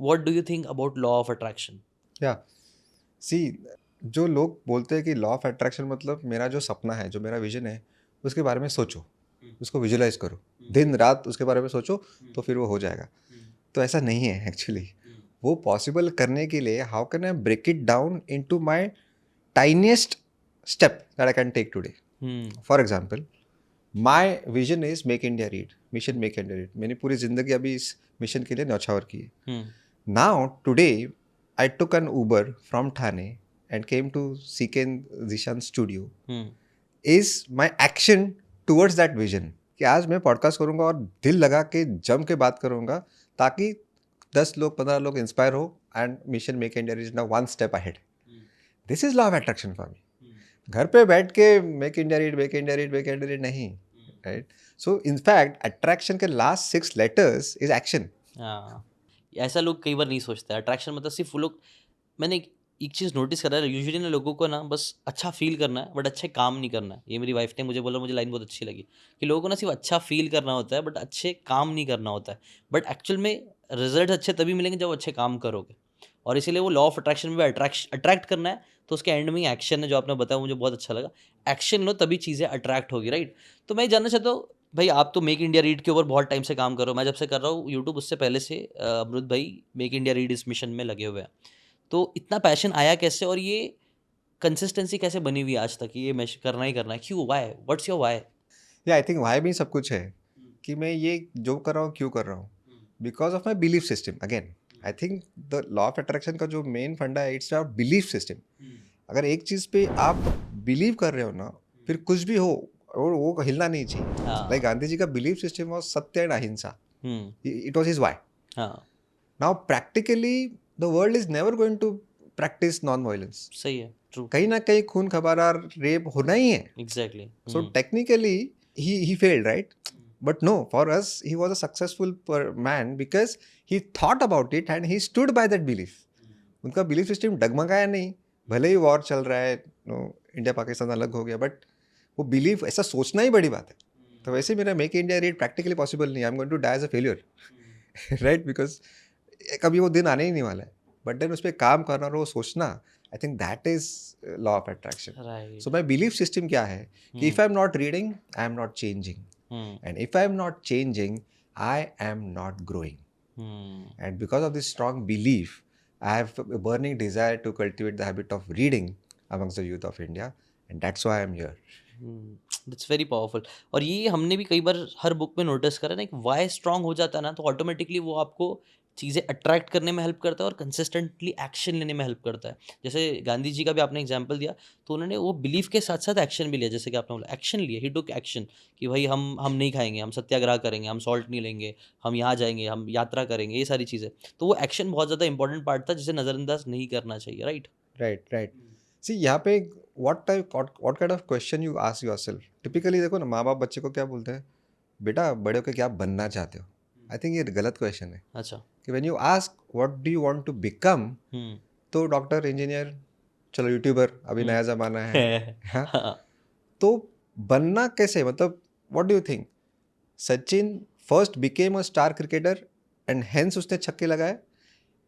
what do you think about law of attraction? या सी, जो लोग बोलते हैं कि लॉ ऑफ अट्रैक्शन मतलब मेरा जो सपना है, जो मेरा विजन है, उसके बारे में सोचो, उसको विजुलाइज करो, दिन रात उसके बारे में सोचो, तो फिर वो हो जाएगा। तो ऐसा नहीं है एक्चुअली। वो पॉसिबल करने के लिए how can I break it down into my tiniest step that I can take today. For example, my vision is make India read, mission make India read. मैंने पूरी जिंदगी अभी इस मिशन के लिए न्यौछावर की है। Now today I took an Uber from Thane and came to Seeken Zishan's studio. Is my action towards that vision कि आज मैं पॉडकास्ट करूंगा और दिल लगा के जम के बात करूंगा ताकि 10 लोग 15 लोग इंस्पायर हो and mission make India reach now one step ahead. This is law of attraction for me. घर पे बैठ के make India read make India read make India read नहीं, राइट? सो इनफैक्ट अट्रैक्शन के लास्ट 6 लेटर्स इज एक्शन। हाँ, ऐसा लोग कई बार नहीं सोचते। अट्रैक्शन मतलब सिर्फ वो लोग, मैंने एक चीज़ नोटिस करा है, यूजुअली ना लोगों को ना बस अच्छा फील करना है बट अच्छे काम नहीं करना है। ये मेरी वाइफ ने मुझे बोला, मुझे लाइन बहुत अच्छी लगी कि लोगों को ना सिर्फ अच्छा फील करना होता है बट अच्छे काम नहीं करना होता है। बट एक्चुअल में रिजल्ट अच्छे तभी मिलेंगे जब अच्छे काम करोगे। और इसीलिए वो लॉ ऑफ अट्रैक्शन में अट्रैक्ट करना है तो उसके एंड में ही एक्शन है, जो आपने बताया मुझे बहुत अच्छा लगा। एक्शन लो तभी चीज़ें अट्रैक्ट होगी, राइट? तो मैं ये जानना चाहता हूँ भाई, आप तो मेक इंडिया रीड के ऊपर बहुत टाइम से काम कर रहे हो, मैं जब से कर रहा हूँ यूट्यूब उससे पहले से अमृत भाई मेक इंडिया रीड इस मिशन में लगे हुए हैं। तो इतना पैशन आया कैसे और ये कंसिस्टेंसी कैसे बनी हुई है आज तक, ये मैं करना ही करना है? क्यों, वाई, व्हाट्स योर वाई? या आई थिंक वाई भी सब कुछ है कि मैं ये जो कर रहा हूँ क्यों कर रहा हूँ, because of my belief system. Again I think the law of attraction का जो मेन फंडा है, इट्स अबाउट बिलीफ सिस्टम। अगर एक चीज़ पे आप बिलीव कर रहे हो ना, फिर कुछ भी हो और वो हिलना नहीं चाहिए। लाइक गांधी जी का belief system was satya and ahimsa. It was his why. Now practically the world is never going to practise non violence. सही है, ट्रू। कहीं ना कहीं खून खबारा रेप होना ही है। Exactly. So technically he failed, right? But no, for us he was a successful man because he thought about it and he stood by that belief. उनका belief system डगमगाया नहीं, भले ही वॉर चल रहा है, इंडिया पाकिस्तान अलग हो गया, बट वो बिलीफ, ऐसा सोचना ही बड़ी बात है। तो वैसे मेरा make India read practically possible नहीं। I am going to die as a failure, right? Because कभी वो दिन आने ही नहीं वाला है। बट देन उस पर काम करना और वो सोचना, I think that is law of attraction. So my belief system क्या है कि if I am not reading I am not changing, and if I am not changing I am not growing. And because of this strong belief, I have a burning desire to cultivate the habit of reading amongst the youth of India, and that's why I am here. That's very powerful. और ये हमने भी कई बार हर book में notice करा ना, एक Y strong हो जाता है ना तो ऑटोमेटिकली वो आपको चीज़ें अट्रैक्ट करने में हेल्प करता है और कंसिस्टेंटली एक्शन लेने में हेल्प करता है। जैसे गांधी जी का भी आपने एग्जांपल दिया, तो उन्होंने वो बिलीफ के साथ साथ एक्शन भी लिया। जैसे कि आपने बोला एक्शन लिया, ही टुक एक्शन कि भाई हम नहीं खाएंगे, हम सत्याग्रह करेंगे, हम सॉल्ट नहीं लेंगे, हम यहाँ जाएंगे, हम यात्रा करेंगे, ये सारी चीज़ें। तो वो एक्शन बहुत ज़्यादा इंपॉर्टेंट पार्ट था जिसे नज़रअंदाज नहीं करना चाहिए, राइट? Right. See, यहाँ पे what kind of question you ask yourself? Typically देखो ना, माँ बाप बच्चे को क्या बोलते हैं, बेटा बड़े होकर क्या बनना चाहते हो? आई थिंक ये गलत क्वेश्चन है। अच्छा। कि when you ask what do you want to become, तो डॉक्टर, इंजीनियर, चलो यूट्यूबर, अभी नया ज़माना है। हाँ? तो बनना कैसे, मतलब what do you think? Sachin first became a star cricketer and hence उसने छक्के लगाए,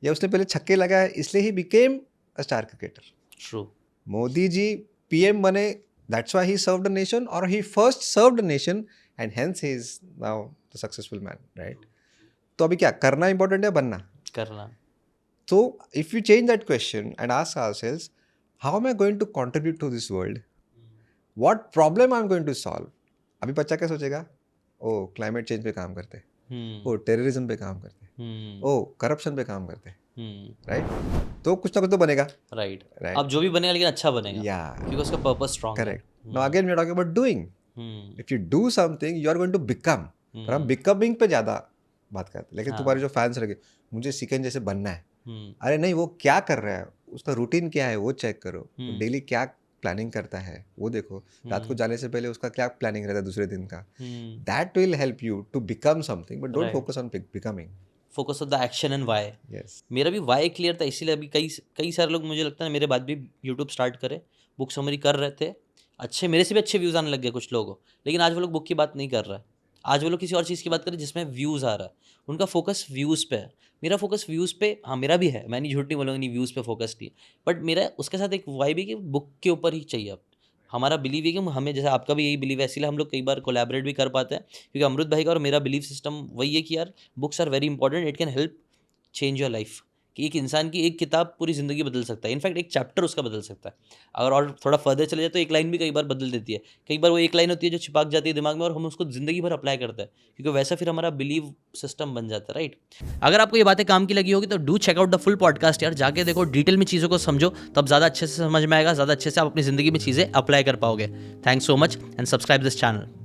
या उसने पहले छक्के लगाए इसलिए ही became a star cricketer? True. Modi ji PM बने, that's why he served the nation, और he first served the nation and hence he is now the successful man, right? तो अभी क्या करना इंपॉर्टेंट है, बनना करना? तो if you change that question and ask ourselves, how am I going to contribute to this world, what problem I am going to solve? अभी बच्चा क्या सोचेगा, ओ क्लाइमेट चेंज पे काम करते हैं, ओ टेररिज्म पे काम करते हैं, ओ करप्शन पे काम करते हैं, राइट? तो कुछ ना कुछ तो बनेगा, राइट। राइट? अब जो भी बनेगा लेकिन अच्छा बनेगा, या क्योंकि उसका पर्पस स्ट्रांग है। Correct. Now again we are talking about doing. If you do something you are going to become, पर हम बिकमिंग पे ज़्यादा बात करते हैं। लेकिन तुम्हारे जो फैंस लगे, मुझे सिकन जैसे बनना है, अरे नहीं, वो क्या कर रहा है, उसका रूटीन क्या है वो चेक करो, डेली क्या प्लानिंग करता है वो देखो, रात को जाने से पहले उसका क्या प्लानिंग रहता है दूसरे दिन का, that will help you to become something, but don't focus on becoming, focus on the action and why. Yes. मेरा भी वाई क्लियर था, इसीलिए अभी कई सारे लोग, मुझे लगता है मेरे बाद भी यूट्यूब स्टार्ट करे, बुक समरी कर रहे थे, अच्छे मेरे से भी अच्छे व्यूज़ आने लग गए कुछ लोगों को, लेकिन आज वो लोग बुक की बात नहीं कर रहा है। आज वो लोग किसी और चीज़ की बात करें जिसमें व्यूज़ आ रहा है, उनका फोकस व्यूज़ पे है, मेरा फोकस व्यूज़ पे, हाँ मेरा भी है, मैं नहीं झूठ नहीं बोलूँगा, नहीं व्यूज़ पे फोकस नहीं है, बट मेरा उसके साथ एक वाइब है कि बुक के ऊपर ही चाहिए अब। हमारा बिलीव है कि हमें, जैसे आपका भी यही बिलीव है, इसीलिए हम लोग कई बार कोलैबोरेट भी कर पाते हैं, क्योंकि अमृत भाई का और मेरा बिलीव सिस्टम वही है कि यार books are very important, it can help change your life, कि एक इंसान की एक किताब पूरी ज़िंदगी बदल सकता है, इनफैक्ट एक चैप्टर उसका बदल सकता है। अगर और थोड़ा फर्दर चले जाए तो एक लाइन भी कई बार बदल देती है, कई बार वो एक लाइन होती है जो छिपक जाती है दिमाग में और हम उसको ज़िंदगी भर अप्लाई करते हैं, क्योंकि वैसा फिर हमारा बिलीव सिस्टम बन जाता है, राइट। अगर आपको ये बातें काम की लगी होगी तो do check out the full podcast यार, जाके देखो, डिटेल में चीज़ों को समझो, तब ज़्यादा अच्छे से समझ में आएगा, ज़्यादा अच्छे से आप अपनी ज़िंदगी में चीज़ें अप्लाई कर पाओगे। Thanks so much and subscribe this channel.